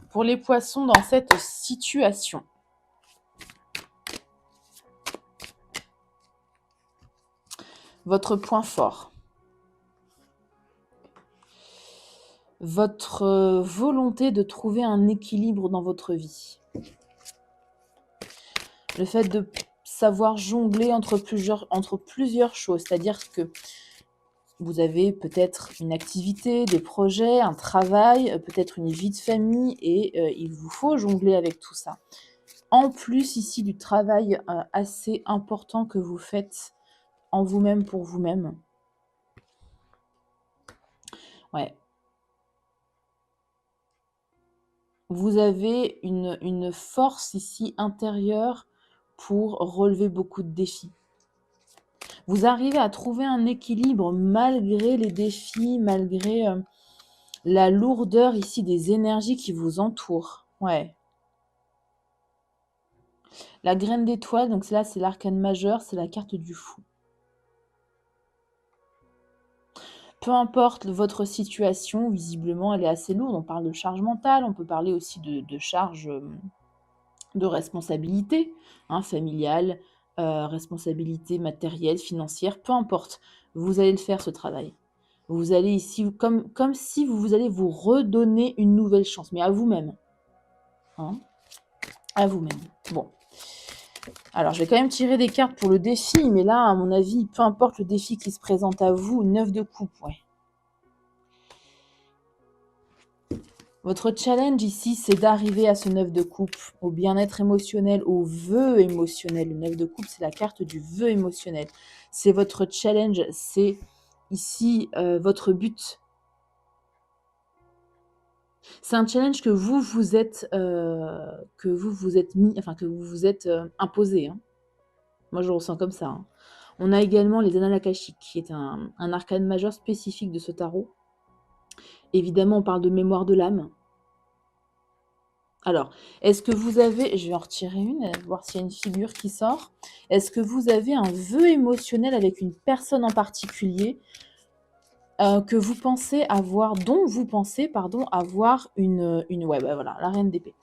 Pour les poissons dans cette situation. Votre point fort. Votre volonté de trouver un équilibre dans votre vie. Le fait de savoir jongler entre plusieurs choses, c'est-à-dire que vous avez peut-être une activité, des projets, un travail, peut-être une vie de famille et il vous faut jongler avec tout ça. En plus ici du travail assez important que vous faites en vous-même pour vous-même. Ouais. Vous avez une force ici intérieure pour relever beaucoup de défis. Vous arrivez à trouver un équilibre malgré les défis, malgré la lourdeur ici des énergies qui vous entourent. Ouais. La graine d'étoile, donc là c'est l'arcane majeur, c'est la carte du fou. Peu importe votre situation, visiblement elle est assez lourde. On parle de charge mentale, on peut parler aussi de charge de responsabilité, familiale, responsabilité matérielle, financière, peu importe. Vous allez le faire ce travail. Vous allez ici, comme si vous allez vous redonner une nouvelle chance, mais à vous-même. À vous-même. Bon. Alors, je vais quand même tirer des cartes pour le défi, mais là, à mon avis, peu importe le défi qui se présente à vous, 9 de coupe, ouais. Votre challenge ici, c'est d'arriver à ce 9 de coupe, au bien-être émotionnel, au vœu émotionnel. Le 9 de coupe, c'est la carte du vœu émotionnel. C'est votre challenge, c'est ici votre but. C'est un challenge que vous vous êtes mis, enfin que vous vous êtes imposé. Moi, je le ressens comme ça. On a également les annales akashiques, qui est un arcane majeur spécifique de ce tarot. Évidemment, on parle de mémoire de l'âme. Alors, est-ce que vous avez... Je vais en retirer une, voir s'il y a une figure qui sort. Est-ce que vous avez un vœu émotionnel avec une personne en particulier que vous pensez avoir, dont vous pensez, avoir une... Ouais, bah voilà, la reine d'épée.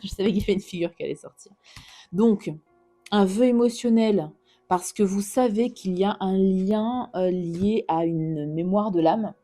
Je savais qu'il y avait une figure qui allait sortir. Donc, un vœu émotionnel, parce que vous savez qu'il y a un lien lié à une mémoire de l'âme.